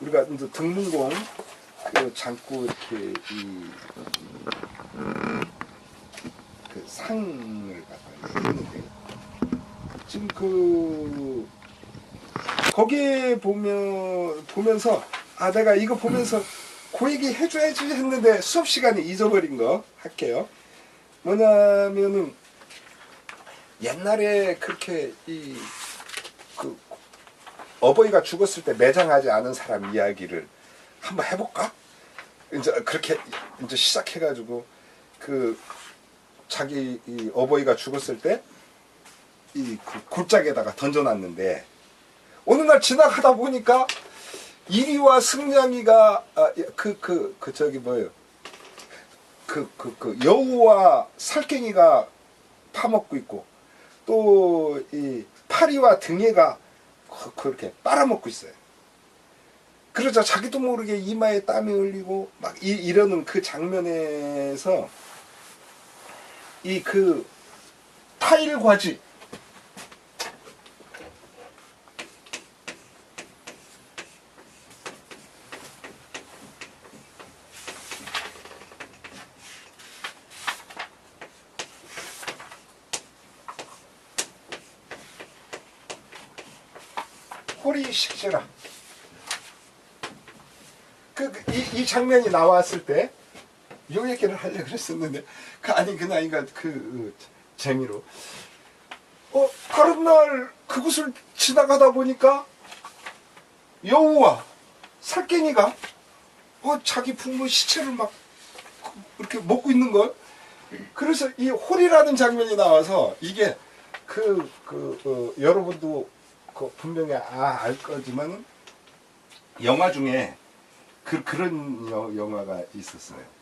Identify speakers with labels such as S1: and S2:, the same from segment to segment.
S1: 우리가 이제 등문공 그 잠고 이렇게 그 상을 갖다 했는데 지금 그 거기에 보면서 아 내가 이거 보면서 그 얘기 해줘야지 했는데 수업 시간에 잊어버린 거 할게요. 뭐냐면은 옛날에 그렇게 그 어버이가 죽었을 때 매장하지 않은 사람 이야기를 한번 해볼까? 이제 그렇게 이제 시작해가지고 그 자기 이 어버이가 죽었을 때 이 그 굴짝에다가 던져놨는데 어느 날 지나가다 보니까 이리와 승냥이가 저기 뭐예요? 그 여우와 살쾡이가 파먹고 있고 또 이 파리와 등에가 그렇게 빨아먹고 있어요. 그러자 자기도 모르게 이마에 땀이 흘리고 막 이러는 그 장면에서 이 그 타일과지 호리 식재라 이 장면이 나왔을 때 요 얘기를 하려고 그랬었는데 그냥 재미로 다른 날 그곳을 지나가다 보니까 여우와 살쾡이가 자기 부모 시체를 막 이렇게 먹고 있는 걸. 그래서 이 홀이라는 장면이 나와서 이게 여러분도 분명히 알 거지만 영화 중에 그런 영화가 있었어요.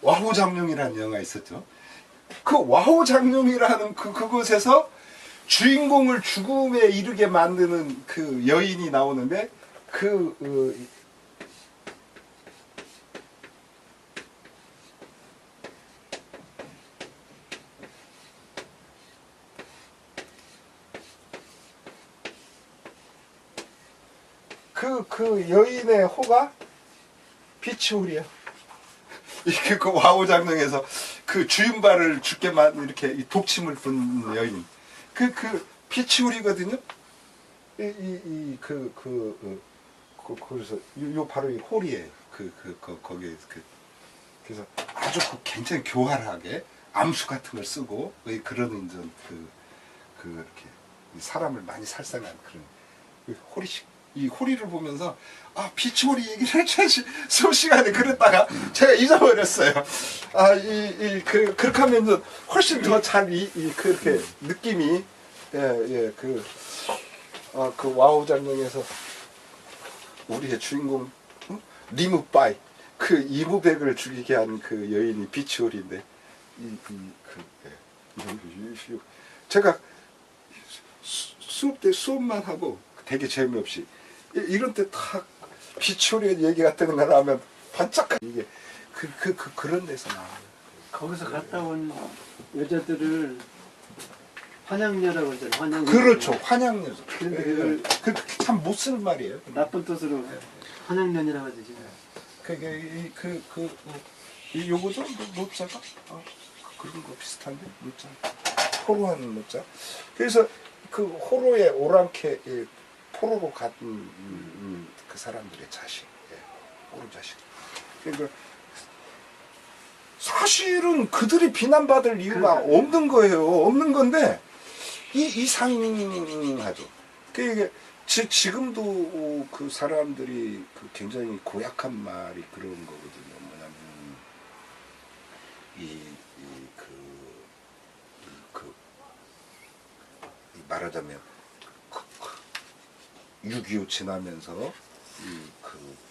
S1: 와호장룡이라는 영화 있었죠. 그 와호장룡이라는 그곳에서 주인공을 죽음에 이르게 만드는 그 여인이 나오는데 그 여인의 호가 비치홀이야. 이렇게 그 와호장룡에서 그 주인발을 죽게만 이렇게 독침을 분 여인. 그 비치홀이거든요. 그래서 요 바로 이 홀이에요. 거기에 그래서 아주 굉장히 교활하게 암수 같은 걸 쓰고 그런 인전 이렇게 사람을 많이 살상한 그런 호리식. 이 호리를 보면서 비치호리 얘기를 해줘야지 수업 시간에 그랬다가 제가 잊어버렸어요. 그렇게 하면 훨씬 더 잘 그렇게 느낌이 그 와우장룡에서 우리의 주인공 리무바이 그 이무백을 죽이게 한 그 여인이 비치호리인데 제가 수업 때 수업만 하고 되게 재미없이 이런 때 딱 비치오리 얘기 같은 걸 하면 반짝한 이게 그런 데서 나와요.
S2: 거기서 갔다 온 여자들을 환양녀라고 하잖아요. 환양녀.
S1: 그렇죠, 환양녀.
S2: 그런데
S1: 참 못 쓰는 말이에요.
S2: 나쁜 뜻으로 환양년이라고 하지 지금.
S1: 그게 요거죠? 노자가 그런 거 비슷한데 노자. 호로하는 노자. 그래서 그 호로의 오랑캐 포로로 간 그 사람들의 자식, 호로 자식. 그러니까 사실은 그들이 비난받을 이유가 없는 거예요. 없는 건데 이상하죠. 이게 지금도 그 사람들이 굉장히 고약한 말이 그런 거거든요. 뭐냐면 말하자면 6.25 지나면서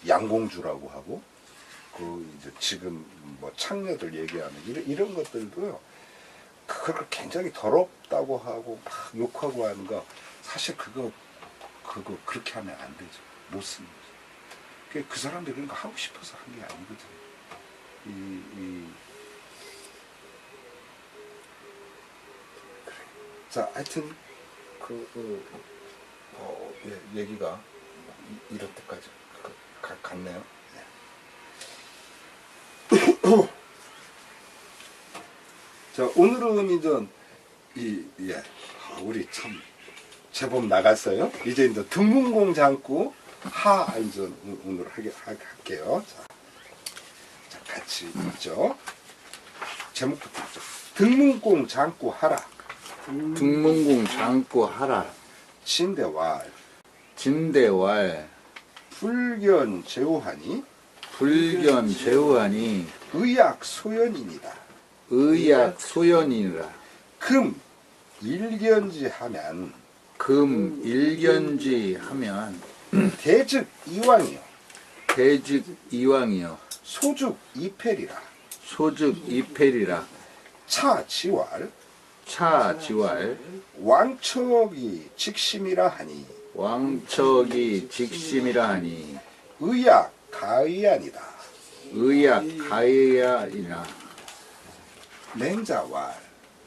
S1: 양공주라고 하고 이제 지금 뭐 창녀들 얘기하는 이런 것들도요. 그걸 굉장히 더럽다고 하고 막 욕하고 하는 거 사실 그거 그렇게 하면 안 되죠. 못 쓰는 거죠. 그 사람들이 그런 거 하고 싶어서 한 게 아니거든요. 그래. 자, 하여튼 얘기가 이럴 때까지 갔네요. 네. 자, 오늘은 이제 우리 참 제법 나갔어요. 이제 등문공 장구 하 이제 오늘 할게요. 자, 같이 읽죠. 제목부터 읽죠. 등문공 장구 하라.
S3: 등문공 장구 하라.
S1: 진대왈
S3: 진대왈
S1: 불견 제우하니
S3: 불견 제우하니
S1: 의약 소연이니다.
S3: 의약 소연이라.
S1: 금 일견지 하면
S3: 금 일견지 하면
S1: 대즉 이왕이요.
S3: 대즉 이왕이요.
S1: 소죽 이패리라.
S3: 소즉 이패리라.
S1: 차지왈
S3: 차지왈
S1: 왕척이 직심이라 하니
S3: 왕척이 직심이라 하니
S1: 의약 가의아니다.
S3: 의약 가해야이나.
S1: 맹자왈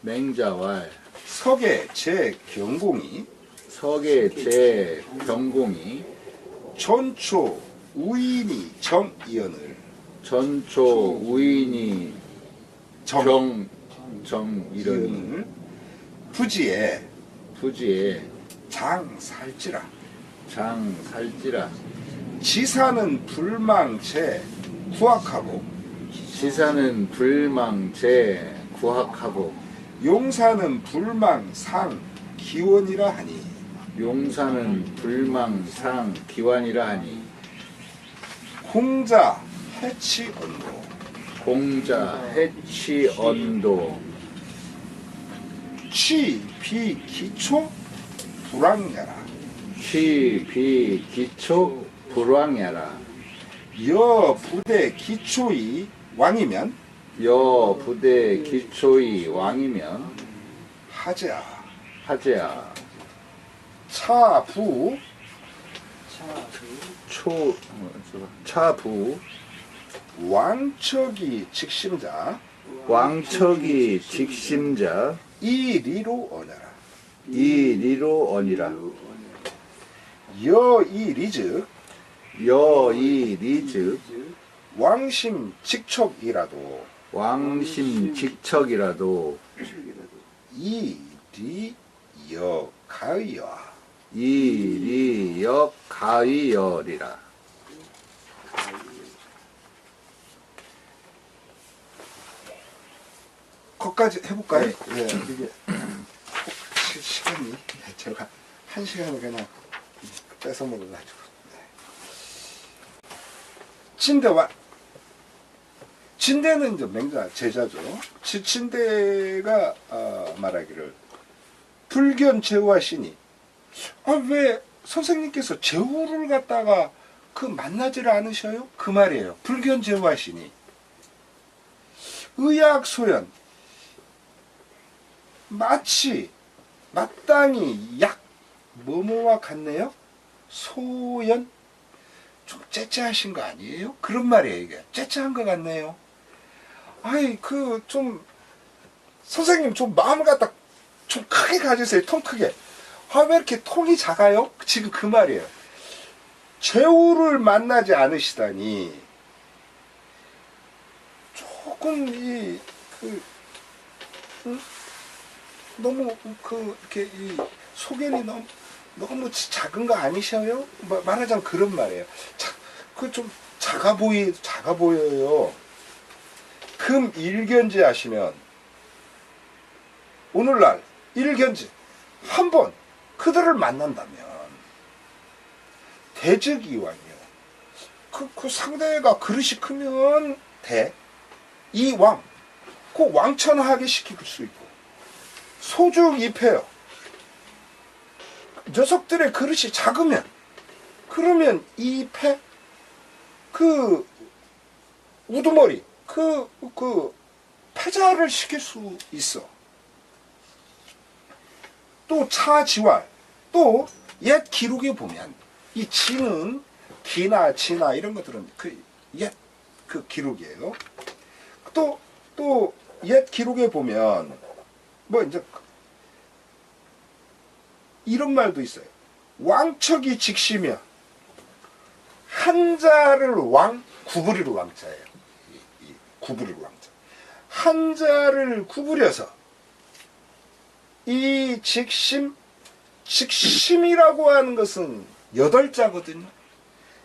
S3: 맹자왈
S1: 석의 제 경공이
S3: 석의 제 병공이
S1: 전초 우인이 정이언을
S3: 전초 우인이 정 이러니
S1: 이언을 부지에
S3: 부지에
S1: 장살지라.
S3: 장살지라.
S1: 지사는 불망제 구악하고
S3: 지사는 불망제 구학하고
S1: 용사는 불망상 기원이라 하니
S3: 용사는 불망상 기환이라 하니
S1: 공자 해치 언도
S3: 공자 해치 언도
S1: 취비 기초 불황야라.
S3: 취비 기초 불황야라.
S1: 여 부대 기초이 왕이면
S3: 여 부대 기초이 왕이면
S1: 하자.
S3: 하재야.
S1: 차부
S3: 차부
S1: 왕척이 직심자
S3: 왕척이 직심자
S1: 이리로 언하라.
S3: 이리로 언이라.
S1: 여이리즉
S3: 여이리즉
S1: 왕심 직척이라도
S3: 왕심 직척이라도
S1: 이리여 가의여
S3: 이리역 가의열이라.
S1: 거기까지 해볼까요?
S3: 네.
S1: 예, 이게 시간이 제가 1시간을 그냥 뺏어 먹어가지고. 진대와 진대는 이제 맹자 제자죠. 진대가 말하기를 불견 제우하시니 왜 선생님께서 제우를 갖다가 만나지를 않으셔요? 그 말이에요. 불견 제우하시니 의약소연 마땅히 약 뭐뭐와 같네요. 소연 좀 째째하신 거 아니에요? 그런 말이에요. 이게 째째한 것 같네요. 아이 좀 선생님 좀 마음을 갖다 좀 크게 가지세요. 통 크게. 왜 이렇게 통이 작아요? 지금 그 말이에요. 제우를 만나지 않으시다니 조금 너무 이렇게 소견이 너무 작은 거 아니셔요? 말하자면 그런 말이에요. 좀 작아 보여요. 금 일견지 하시면 오늘날 일견지 한 번 그들을 만난다면 대즉이왕이요. 그 상대가 그릇이 크면 이왕 왕천하게 시킬 수 있고 소죽이패요. 녀석들의 그릇이 작으면 그러면 이패 우두머리 패자를 시킬 수 있어. 또 차지왈, 또 옛 기록에 보면 이 지는 기나 지나 이런 것들은 그 옛 그 기록이에요. 또 옛 기록에 보면 뭐 이제 이런 말도 있어요. 왕척이 직시며 한자를 왕, 구부릴 왕자예요. 이 구부릴 왕자. 한자를 구부려서 이 직심이라고 하는 것은 8자거든요.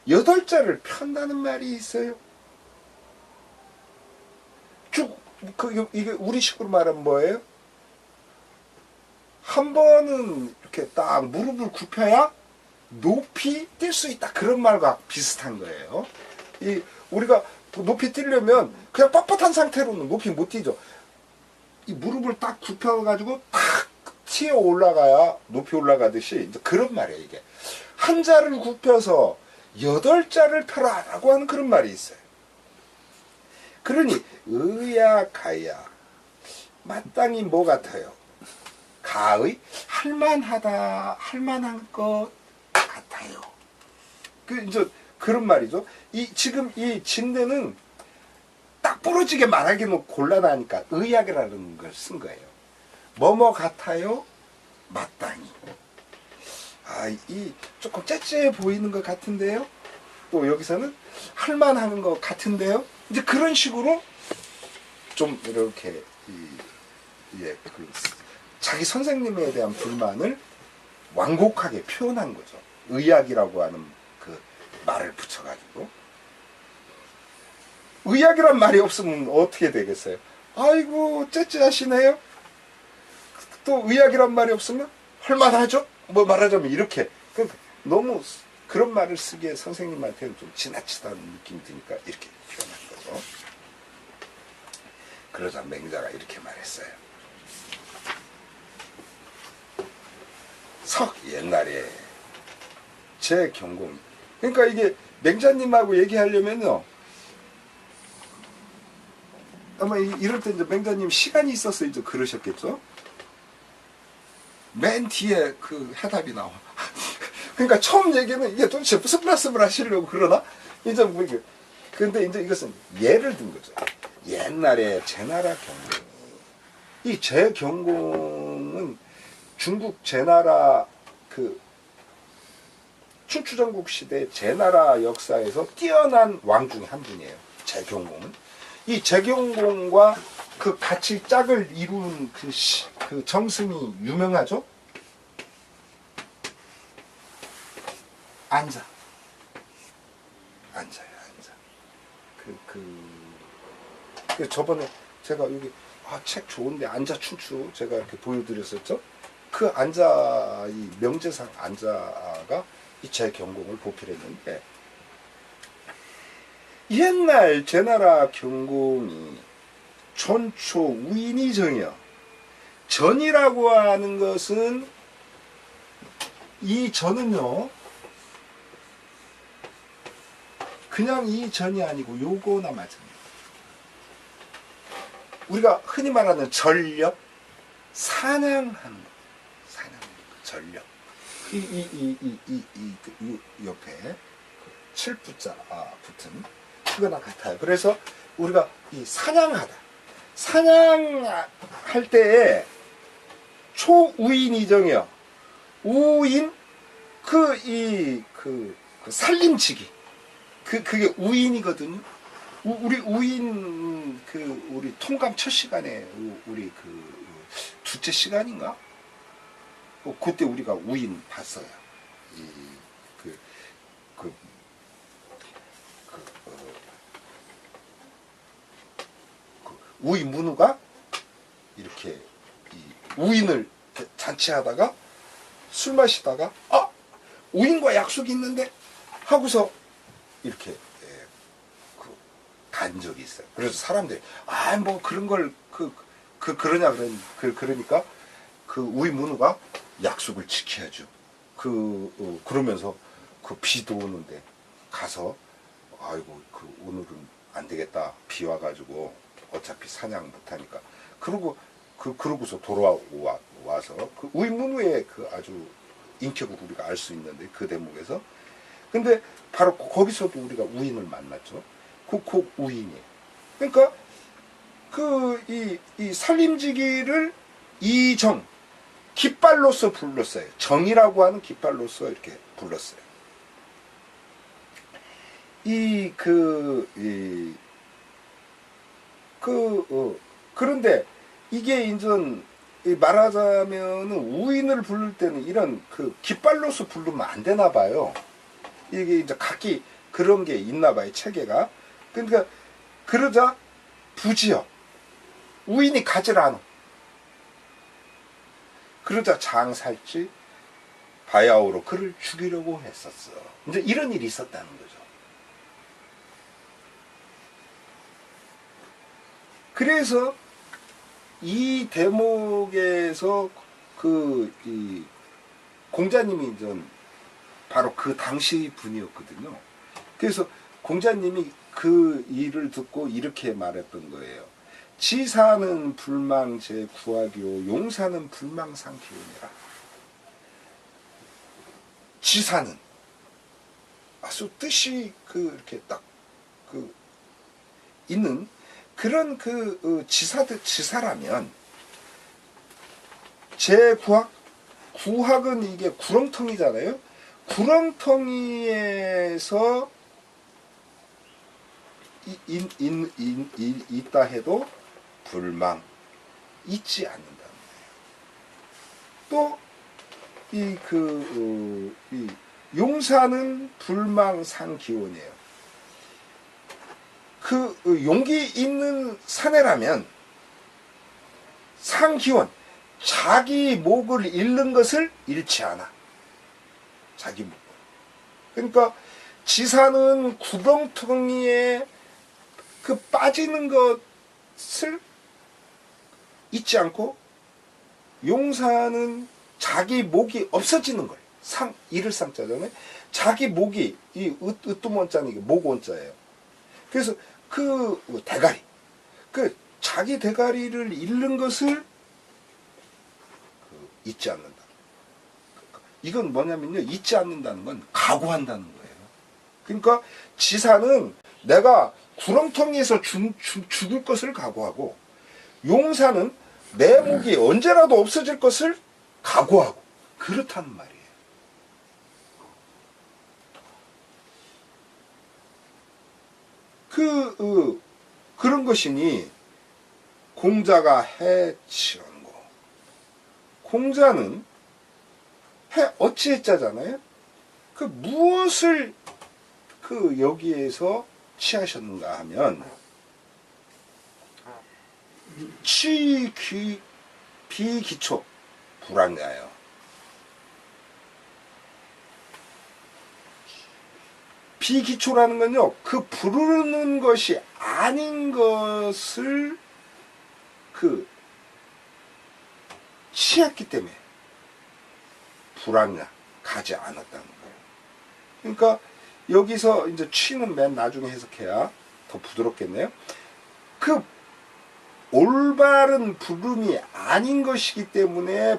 S1: 8자를 편다는 말이 있어요. 이게 우리식으로 말하면 뭐예요? 한 번은 이렇게 딱 무릎을 굽혀야 높이 뛸 수 있다. 그런 말과 비슷한 거예요. 우리가 높이 뛰려면 그냥 뻣뻣한 상태로는 높이 못 뛰죠. 이 무릎을 딱 굽혀가지고 탁 튀어 올라가야 높이 올라가듯이 이제 그런 말이에요, 이게. 한자를 굽혀서 8자를 펴라 라고 하는 그런 말이 있어요. 그러니 의야 가야 마땅히 뭐 같아요? 가의 할만하다, 할만한 것 같아요. 이제 그런 말이죠. 지금 이 진대는 딱 부러지게 말하기는 곤란하니까 의약이라는 걸 쓴 거예요. 뭐뭐 같아요? 마땅히. 이 조금 째째해 보이는 것 같은데요. 또 여기서는 할만한 것 같은데요. 이제 그런 식으로 좀 이렇게 자기 선생님에 대한 불만을 완곡하게 표현한 거죠. 의학이라고 하는 그 말을 붙여가지고. 의학이란 말이 없으면 어떻게 되겠어요? 아이고 째째하시네요. 또 의학이란 말이 없으면 할만하죠? 뭐 말하자면 이렇게. 너무 그런 말을 쓰기에 선생님한테는 좀 지나치다는 느낌이 드니까 이렇게 표현한 거죠. 그러자 맹자가 이렇게 말했어요. 옛날에 제 경공. 그러니까 이게 맹자님하고 얘기하려면요. 아마 이럴 때 이제 맹자님 시간이 있어서 이제 그러셨겠죠? 맨 뒤에 그 해답이 나와. 그러니까 처음 얘기는 이게 도대체 무슨 말씀을 하시려고 그러나? 이제 뭐 이게. 근데 이제 이것은 예를 든 거죠. 옛날에 제나라 경공. 이 제경공은 중국 제나라 그 춘추전국 시대 제나라 역사에서 뛰어난 왕 중에 한 분이에요. 제경공은. 이 제경공과 그 같이 짝을 이룬 그 정승이 유명하죠? 앉아요, 앉아. 저번에 제가 여기, 책 좋은데, 앉아 춘추 제가 이렇게 보여드렸었죠? 그 앉아, 이 명제상 앉아가 이 제경공을 보필했는데, 옛날 제나라 경공이 전초 우인이 정이요. 전이라고 하는 것은, 이 전은요, 그냥 이 전이 아니고 요거나 마찬가지입니다. 우리가 흔히 말하는 전력, 사냥하는 거. 전력. 옆에 칠부자 붙은 그거나 같아요. 그래서 우리가 이 사냥하다. 사냥할 때에 초우인이정이요. 우인, 그 살림치기. 그게 우인이거든요. 우리 우인, 우리 통감 첫 시간에, 우리 둘째 시간인가? 그때 우리가 우인 봤어요. 우인 문우가 이렇게 우인을 이렇게 잔치하다가 술 마시다가 우인과 약속이 있는데 하고서 이렇게 간 적이 있어요. 그래서 사람들이 뭐 그런 걸 그러냐 그러니까 그 우인 문우가 약속을 지켜야죠. 그러면서 비도 오는데 가서 아이고 오늘은 안 되겠다. 비 와가지고 어차피 사냥 못하니까 그러고서 돌아와 와서 그 우인문후의 그 아주 인격을 우리가 알 수 있는데 그 대목에서 근데 바로 거기서도 우리가 우인을 만났죠. 그 우인이 그러니까 그 이 살림지기를 이정 깃발로서 불렀어요. 정이라고 하는 깃발로서 이렇게 불렀어요. 그런데 이게 인전 말하자면은 우인을 부를 때는 이런 그 깃발로서 부르면 안 되나 봐요. 이게 이제 각기 그런 게 있나 봐요, 체계가. 그러니까 그러자 부지어 우인이 가질 않아. 그러자 장살지 바야흐로 그를 죽이려고 했었어. 이제 이런 일이 있었다는 거죠. 그래서 이 대목에서 이 공자님이 이제 바로 그 당시 분이었거든요. 그래서 공자님이 그 일을 듣고 이렇게 말했던 거예요. 지사는 불망제 구하기요 용사는 불망상기요니라. 지사는 아주 뜻이 이렇게 딱 있는 그런 지사라면 제구학 구학은 이게 구렁텅이잖아요. 구렁텅이에서 있다 해도 불망 잊지 않는다는 거예요. 또 이 용사는 불망상기원이에요. 용기 있는 사내라면 상기원 자기 목을 잃는 것을 잃지 않아. 자기 목. 그러니까 지사는 구렁텅이에 빠지는 것을 잊지 않고 용사는 자기 목이 없어지는 거예요. 잃을 상자잖아요. 자기 목이 이 으뜸원자는 이게 목원자예요. 그래서 대가리 자기 대가리를 잃는 것을 잊지 않는다. 이건 뭐냐면요, 잊지 않는다는 건 각오한다는 거예요. 그러니까 지사는 내가 구렁텅이에서 죽을 것을 각오하고 용사는 내 목이 언제라도 없어질 것을 각오하고 그렇다는 말이에요. 그런 것이니 공자가 해치언고 공자는 어찌했자잖아요. 무엇을 여기에서 취하셨는가 하면 비기초 불안가요. 비기초라는 건요, 부르는 것이 아닌 것을 취했기 때문에 불안가 가지 않았다는 거예요. 그러니까 여기서 이제 취는 맨 나중에 해석해야 더 부드럽겠네요. 올바른 부름이 아닌 것이기 때문에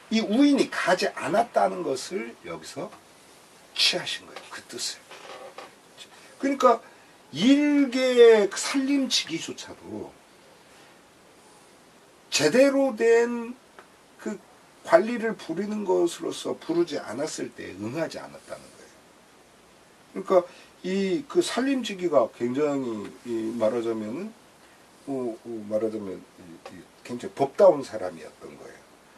S1: 이 우인이 가지 않았다는 것을 여기서 취하신 거예요. 그 뜻을. 그러니까 일개의 살림지기조차도 제대로 된 관리를 부리는 것으로서 부르지 않았을 때 응하지 않았다는 거예요. 그러니까 살림지기가 굉장히 말하자면 굉장히 법다운 사람이었던 거예요.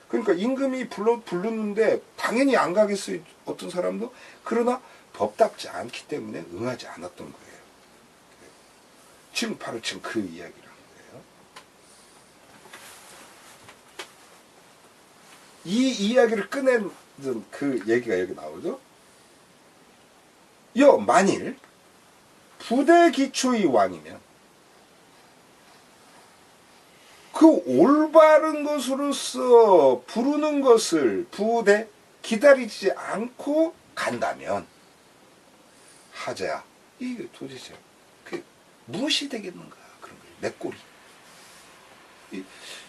S1: 그러니까 임금이 부르는데 당연히 안 가겠어요. 어떤 사람도. 그러나 법답지 않기 때문에 응하지 않았던 거예요. 지금 바로 그 이야기라는 거예요. 이 이야기를 꺼낸 그 얘기가 여기 나오죠. 만일 부대기초의 왕이면 올바른 것으로서 부르는 것을 기다리지 않고 간다면 하자야. 이게 도대체 무엇이 되겠는가 그런 거예요. 내 꼴이.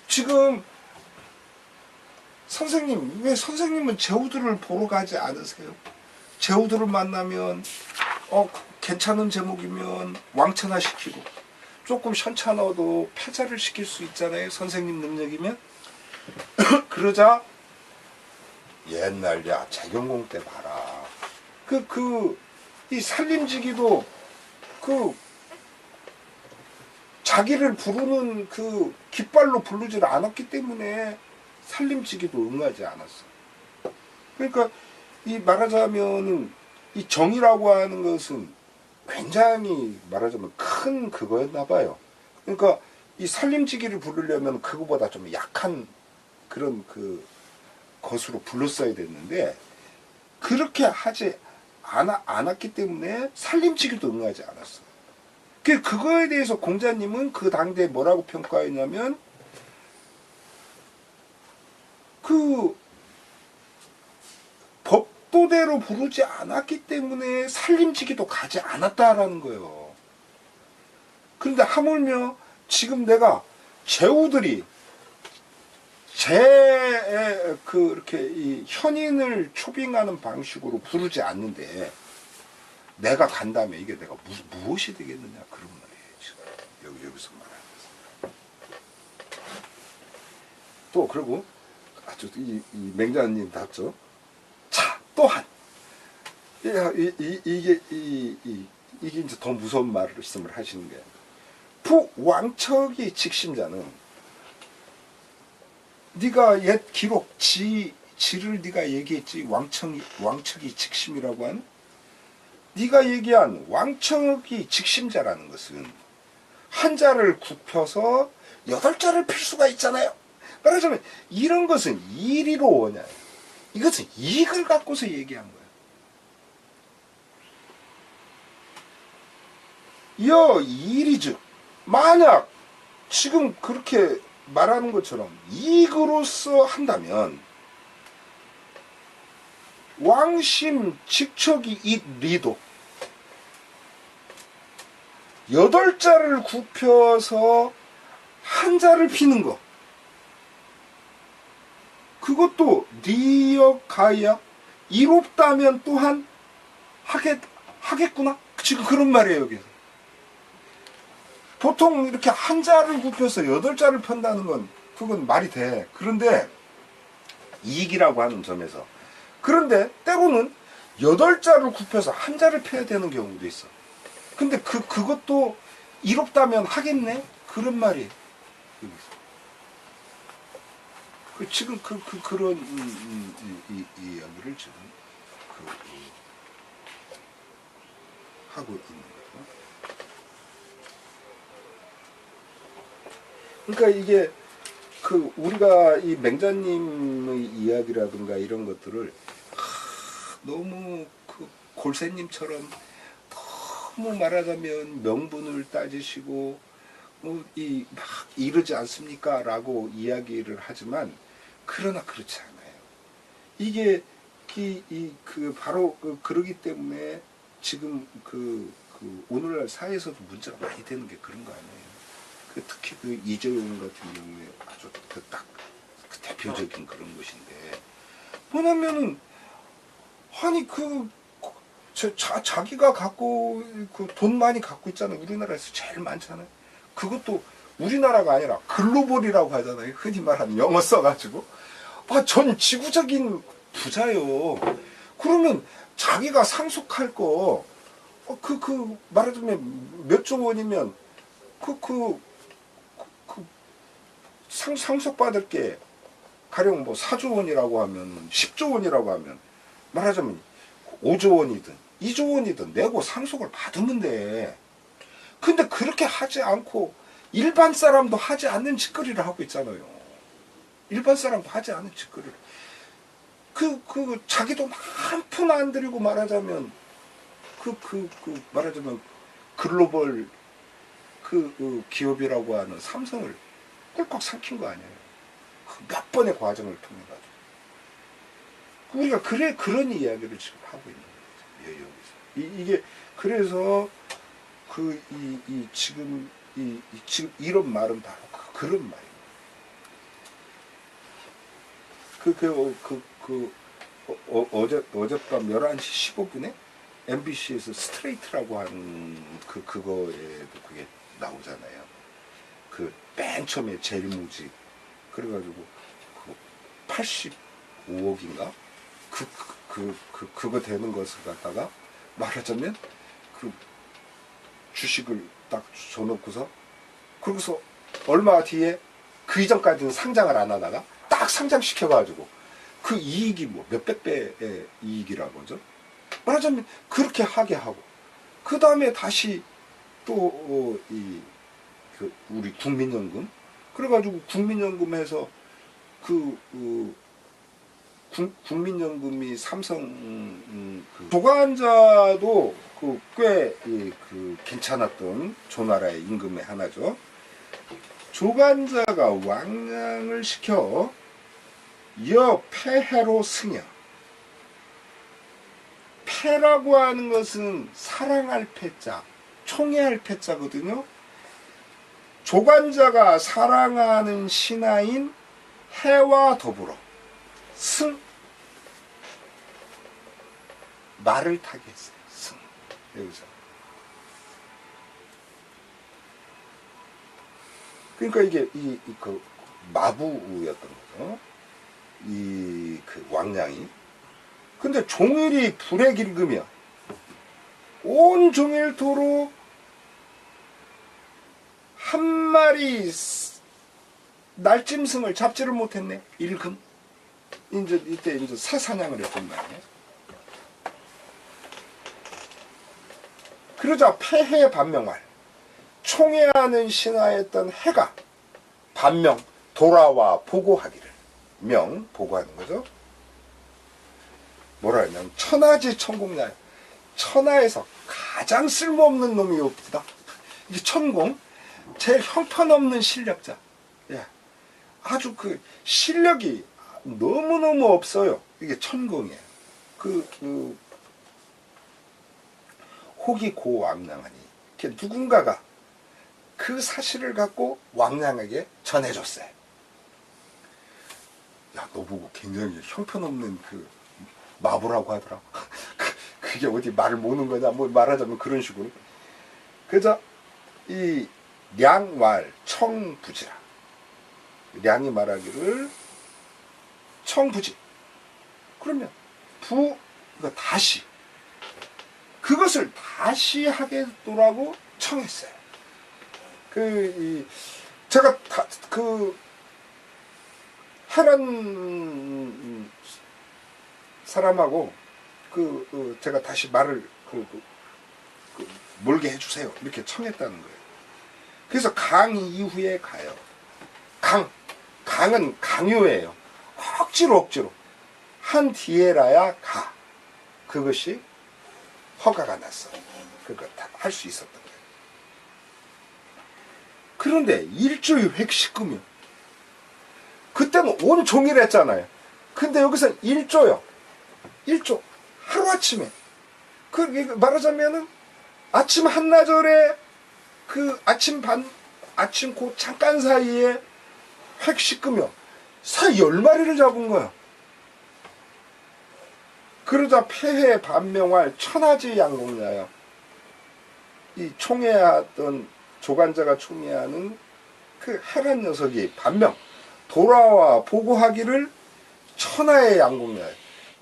S1: 지금 선생님, 왜 선생님은 제후들을 보러 가지 않으세요? 제후들을 만나면 괜찮은 제목이면 왕천하 시키고 조금 현찮아도 패자를 시킬 수 있잖아요. 선생님 능력이면. 그러자 옛날 재경공 때 봐라. 이 살림지기도 자기를 부르는 깃발로 부르질 않았기 때문에 살림지기도 응하지 않았어. 그러니까 이 말하자면은 이 정이라고 하는 것은 굉장히 말하자면 큰 그거였나 봐요. 그러니까 이 살림지기를 부르려면 그거보다 좀 약한 그런 것으로 불렀어야 됐는데 그렇게 하지 않았기 때문에 살림지기도 응하지 않았어. 그거에 대해서 공자님은 그 당대에 뭐라고 평가했냐면 법도대로 부르지 않았기 때문에 살림지기도 가지 않았다라는 거예요. 그런데 하물며 지금 내가 제후들이 이렇게 이 현인을 초빙하는 방식으로 부르지 않는데 내가 간다면 이게 내가 무엇이 되겠느냐 그런 말이에요. 지금 여기서 말하는 것은. 또 그리고 아주 이 맹자님 답죠. 자 또한 이게 이제 더 무서운 말씀을 하시는 게 부왕척이 직심자는 네가 옛 기록 지를 네가 얘기했지 왕척이 직심이라고 하는 네가 얘기한 왕척이 직심자라는 것은 한자를 굽혀서 8자를 필 수가 있잖아요. 말하자면 이런 것은 이리로 오냐. 이것은 이익을 갖고서 얘기한 거예요. 이리즉 만약 지금 그렇게 말하는 것처럼 이익으로서 한다면 왕심 직척이 이리도 8자를 굽혀서 한자를 피는 거 그것도 니역가야 이롭다면 또한 하겠구나 지금 그런 말이에요. 여기서 보통 이렇게 한자를 굽혀서 8자를 편다는 건 그건 말이 돼. 그런데 이익이라고 하는 점에서 그런데 때로는 8자를 굽혀서 한자를 펴야 되는 경우도 있어. 근데 그것도 이롭다면 하겠네? 그런 말이 지금 그런 이야기를 지금 하고 있는 거죠. 그러니까 이게 우리가 이 맹자님의 이야기라든가 이런 것들을 너무 골새님처럼 너무 말하자면 명분을 따지시고 막 이러지 않습니까? 라고 이야기를 하지만 그러나 그렇지 않아요. 이게 바로 그러기 때문에 지금 오늘날 사회에서도 문제가 많이 되는 게 그런 거 아니에요. 특히 이재용 같은 경우에 아주 딱 대표적인 그런 것인데 뭐냐면은 아니 자기가 갖고 돈 많이 갖고 있잖아요. 우리나라에서 제일 많잖아요. 그것도 우리나라가 아니라 글로벌이라고 하잖아요. 흔히 말하는 영어 써가지고 전 지구적인 부자요. 그러면 자기가 상속할 거 말하자면 몇 조 원이면 상속받을 게 가령 4조 원이라고 하면 10조 원이라고 하면 말하자면 5조 원이든 2조 원이든 내고 상속을 받으면 돼. 근데 그렇게 하지 않고 일반 사람도 하지 않는 짓거리를 하고 있잖아요. 일반 사람도 하지 않는 짓거리를. 자기도 한 푼 안 들이고 말하자면 말하자면 글로벌 기업이라고 하는 삼성을 꿀꺽 삼킨 거 아니에요. 몇 번의 과정을 통해 가지고 우리가 그런 이야기를 지금 하고 있는 거예요. 여기서 이게 그래서 지금 이런 말은 바로 그런 말이에요. 어젯밤 11시 15분에 MBC에서 스트레이트라고 하는 그거에도 그게 나오잖아요. 그 맨 처음에 제일모직 그래가지고 그 85억인가 그거 되는 것을 갖다가 말하자면 그 주식을 딱 줘놓고서 그러고서 얼마 뒤에 그 이전까지는 상장을 안 하다가 딱 상장시켜가지고 그 이익이 뭐 몇백 배의 이익이라고 하죠. 말하자면 그렇게 하게 하고 그 다음에 다시 또 우리 국민연금 그래가지고 국민연금에서 국민연금이 삼성 조간자도 꽤 괜찮았던 조나라의 임금의 하나죠. 조간자가 왕량을 시켜 폐해로 승여. 패라고 하는 것은 사랑할 패자, 총애할 패자거든요. 조간자가 사랑하는 신하인 해와 더불어 승 말을 타게 했어요. 승 여기서. 그러니까 이게 그 마부였던 거죠. 그 왕량이. 근데 종일이 불에 길금이야. 온 종일토로 한 마리 날짐승을 잡지를 못했네. 일금. 이때 사사냥을 했단 말이에요. 그러자 폐해 반명할 총애하는 신하였던 해가 반명 돌아와 보고하기를 보고하는 거죠. 뭐라 하냐면 천하지 천공냐. 천하에서 가장 쓸모없는 놈이 없다. 이게 천공 제일 형편없는 실력자. 예. 아주 실력이 너무너무 없어요. 이게 천공이에요. 혹이 고 왕량하니 누군가가 그 사실을 갖고 왕량에게 전해줬어요. 야, 너 보고 굉장히 형편없는 마부라고 하더라. 그게 어디 말을 모는 거냐, 뭐 말하자면 그런 식으로. 그래서 이 량왈 청부지라. 량이 말하기를 청부지. 그러면 이거 다시 그것을 다시 하겠노라고 청했어요. 제가 헤란 사람하고 제가 다시 말을 몰게 해주세요. 이렇게 청했다는 거예요. 그래서 강 이후에 가요. 강은 강요예요. 억지로 한 뒤에라야 가. 그것이 허가가 났어. 그거 다 할 수 있었던 거예요. 그런데 일조의 획식금이요. 그때는 온 종일 했잖아요. 근데 여기서는 일조요. 일조. 하루아침에. 말하자면은 아침 한나절에 아침 곧 잠깐 사이에 획식금이요. 사 10마리를 잡은 거야. 그러자 폐해 반명할 천하지 양공자요. 이 총애하던 조간자가 총애하는 그 헤란 녀석이 반명 돌아와 보고하기를 천하의 양공자요.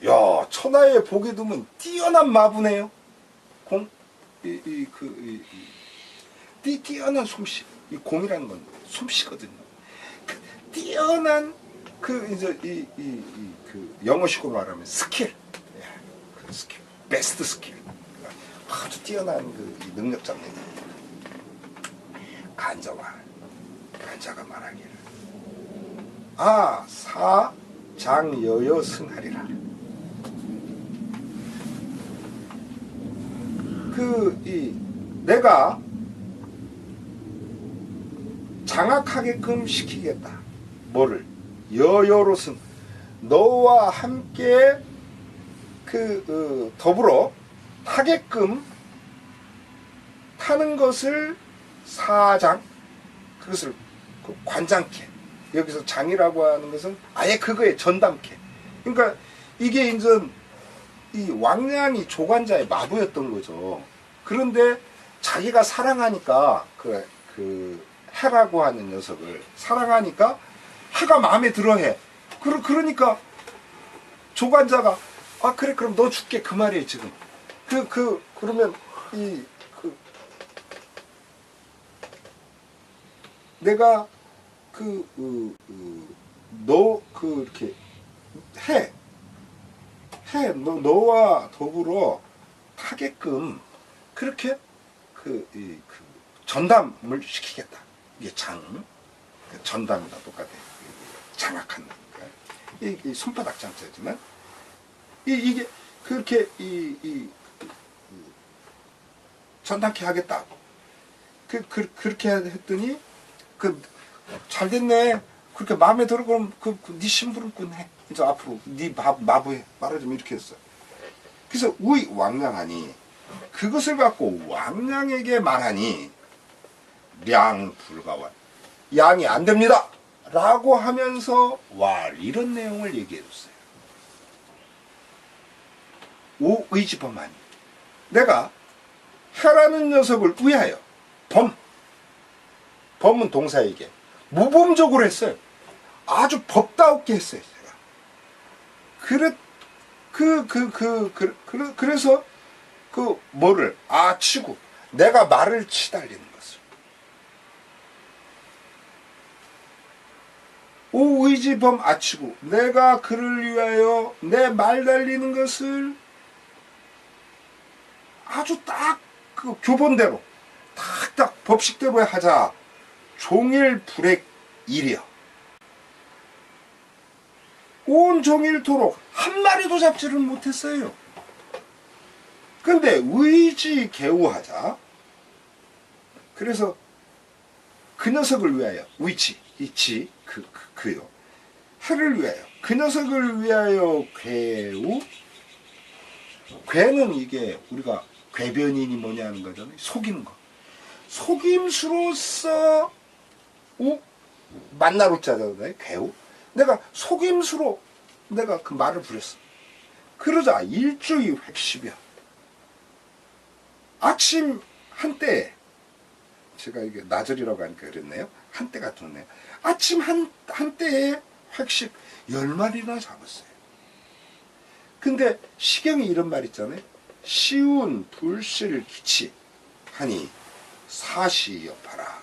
S1: 야, 천하에 보게 두면 뛰어난 마부네요. 뛰어난 솜씨. 이 공이라는 건 솜씨거든요. 뛰어난 영어식으로 말하면 스킬. 스킬, 베스트 스킬. 아주 뛰어난 능력자입니다. 간자가 말하기를 사장여여 승하리라. 내가 장악하게끔 시키겠다. 뭐를? 여여로 승. 너와 함께 더불어 타게끔 타는 것을 사장, 그것을 관장께 여기서 장이라고 하는 것은 아예 그거에 전담케. 그러니까 이게 이제 이 왕량이 조관자의 마부였던 거죠. 그런데 자기가 사랑하니까 그 해라고 하는 녀석을 사랑하니까 해가 마음에 들어해. 그러니까 조관자가 아 그래 그럼 너 줄게 그 말이에요 지금. 그러면 내가 너 이렇게 너와 더불어 타게끔 그렇게 전담을 시키겠다. 이게 전담이다 똑같아. 장악한다. 이 손바닥 장자지만 이게 그렇게 전담케 하겠다. 그렇게 했더니 잘 됐네. 그렇게 마음에 들어 그럼 네 심부름꾼 해. 이제 앞으로 네 마부해. 말하자면 이렇게 했어. 그래서 우리 왕량하니 그것을 갖고 왕량에게 말하니 량 불가원 양이 안 됩니다. 라고 하면서 이런 내용을 얘기해 줬어요. 오의지범하니 내가 해라는 녀석을 위하여 범은 동사에게 모범적으로 했어요. 아주 법다우게 했어요. 제가. 그래서 뭐를 치고 내가 말을 치달리는 것을. 오의지범 아치고 내가 그를 위하여 내 말 달리는 것을 아주 딱 그 교본대로 딱딱 법식대로 하자. 종일 불액 일이여. 온 종일토록 한 마리도 잡지를 못했어요. 근데 의지 개우하자. 그래서 그 녀석을 위하여 이치 그요. 해를 위하여 그 녀석을 위하여 괴는 이게 우리가 궤변인이 뭐냐 하는 거잖아요. 속이는 거. 속임수로서 만나로 짜잖아요. 괴우. 내가 속임수로 내가 그 말을 부렸어. 그러자 일주의 획십이야. 아침 한때 제가 이게 나절이라고 하니까 그랬네요. 한때가 좋네요. 아침 한때에 획십 10마리나 잡았어요. 근데 시경이 이런 말 있잖아요. 시운 불실 기치 하니 사시여파라.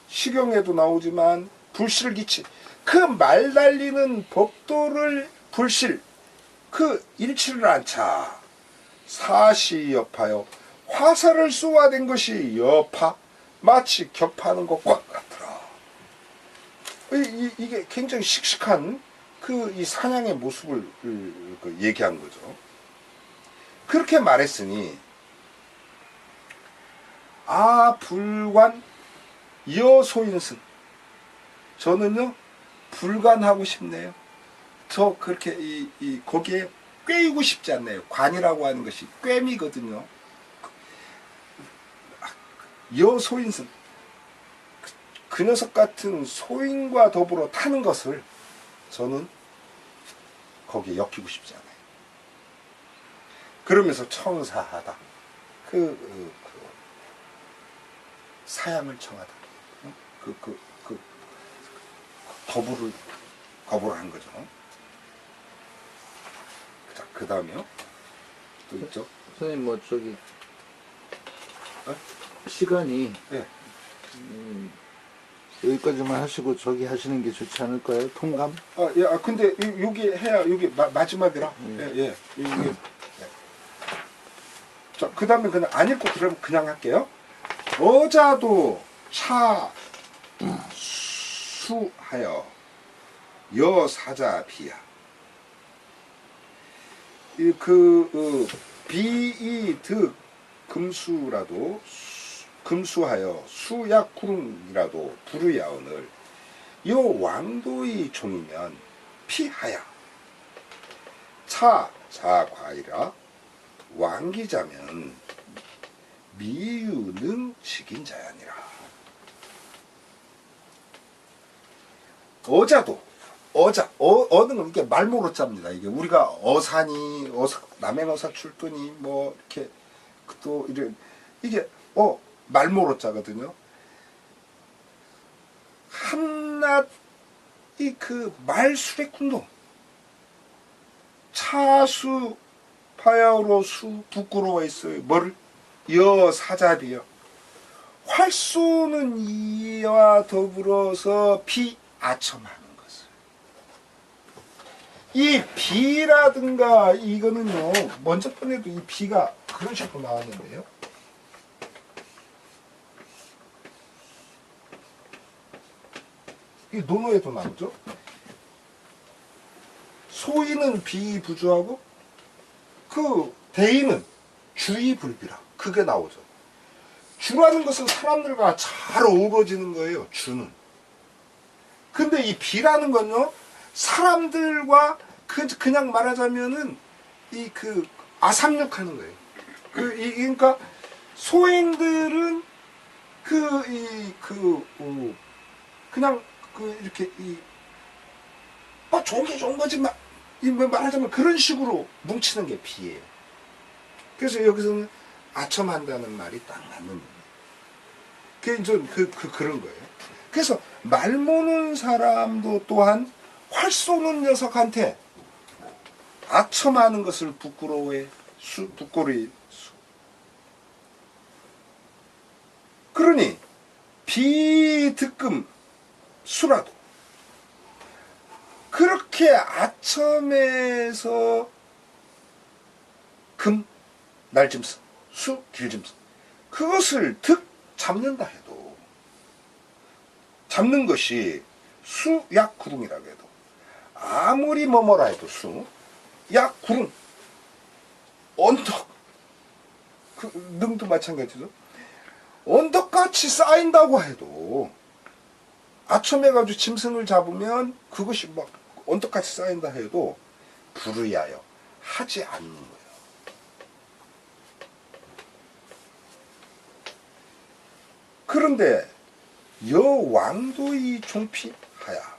S1: 시경에도 나오지만 불실 기치 그 말 달리는 법도를 불실 일치를 않자. 사시여파요. 화살을 쏘아댄 것이 여파 마치 격파하는 것과 같더라. 이게 굉장히 씩씩한 이 사냥의 모습을 얘기한 거죠. 그렇게 말했으니 불관 여소인승 저는요 불관하고 싶네요. 저 그렇게 거기에 꿰이고 싶지 않네요. 관이라고 하는 것이 꿰미거든요. 여소인승 그 녀석 같은 소인과 더불어 타는 것을 저는 거기에 엮이고 싶지 않아요. 그러면서 청사하다. 사양을 청하다. 거부를 한 거죠. 자, 그 다음에요. 또 있죠?
S3: 선생님, 시간이.
S1: 네.
S3: 여기까지만 하시고 저기 하시는 게 좋지 않을까요? 통감?
S1: 근데 여기 해야 여기 마지막이라. 예. 이게. 자, 그 다음에 그냥 안 읽고 그냥 할게요. 어자도 수하여 여사자 비야. 비이득 금수라도 금수하여 수약구름이라도 부르야오늘 요 왕도의 종이면 피하야 자과이라 왕기자면 미유능 직인자야니라. 어자도 어는 건 이게 말모로자입니다. 이게 우리가 어산이 남행어사 출두니 뭐 이렇게 또 이런 이게 말모로자거든요. 한낱 이 그 말수레꾼도 차수 파야로수 부끄러워 있어요. 뭐를 여사잡이요. 활쏘는 이와 더불어서 비아첨하는 것을. 이 비라든가 이거는요. 먼저 번에도 이 비가 그런 식으로 나왔는데요. 이 논어에도 나오죠. 소인은 비부주하고 그 대인은 주의불비라. 그게 나오죠. 주라는 것은 사람들과 잘 어우러지는 거예요. 주는. 근데 이 비라는 건요. 사람들과 그냥 말하자면은 이 그 아삼육하는 거예요. 그러니까 소인들은 그냥 이렇게 좋은 게 좋은 거지 말하자면 그런 식으로 뭉치는 게 비예요. 그래서 여기서는 아첨한다는 말이 딱 맞는 거예요. 그게 좀 그런 거예요. 그래서 말 모는 사람도 또한 활 쏘는 녀석한테 아첨하는 것을 부끄러워해 부끄러이 수. 그러니 비득금 수라도 그렇게 아첨에서 금 날짐승 수 길짐승 그것을 득 잡는다 해도 잡는 것이 수약구릉이라고 해도 아무리 뭐뭐라 해도 수약구릉 언덕 능도 마찬가지죠. 언덕같이 쌓인다고 해도 아첨해가지고 짐승을 잡으면 그것이 막 언덕같이 쌓인다 해도 불의하여 하지 않는 거예요. 그런데 여왕도의 종피하야.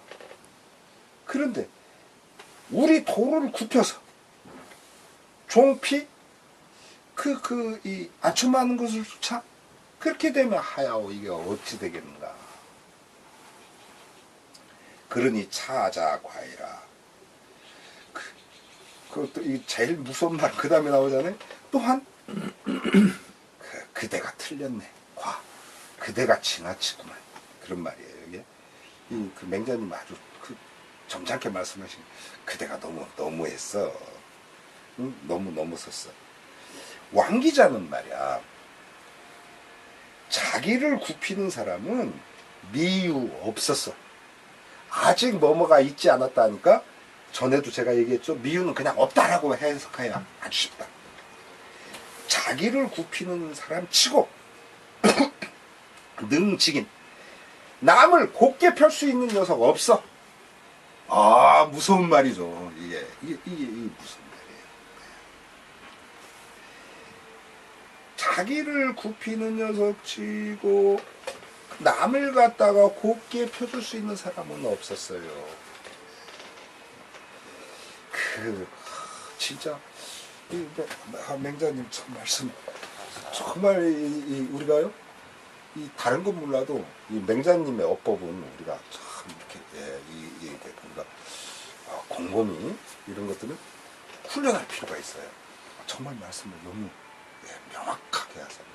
S1: 그런데 우리 도를 굽혀서 종피 이 아첨하는 것을 수차 그렇게 되면 하야오 이게 어찌 되겠는가. 그러니 차자 과이라. 그것도 이 제일 무서운 말 그 다음에 나오잖아요. 또한 그대가 틀렸네. 그대가 지나치구만. 그런 말이에요. 이게 그 맹자님 아주 점잖게 말씀하신 그대가 너무했어. 응? 너무 넘어섰어. 왕기자는 말이야. 자기를 굽히는 사람은 미유 없었어. 아직 뭐뭐가 있지 않았다니까. 전에도 제가 얘기했죠. 미유는 그냥 없다라고 해석해야 아주 쉽다. 자기를 굽히는 사람 치고 능직인 남을 곱게 펼 수 있는 녀석 없어. 아 무서운 말이죠. 이게 무슨 말이에요. 자기를 굽히는 녀석 치고 남을 갖다가 곱게 펴줄 수 있는 사람은 없었어요. 진짜 맹자님 참 말씀 정말 우리가요 이 다른 건 몰라도 이 맹자님의 어법은 우리가 참 이렇게 우리가 곰곰이 이런 것들은 훈련할 필요가 있어요. 정말 말씀을 너무 명확하게 하세요.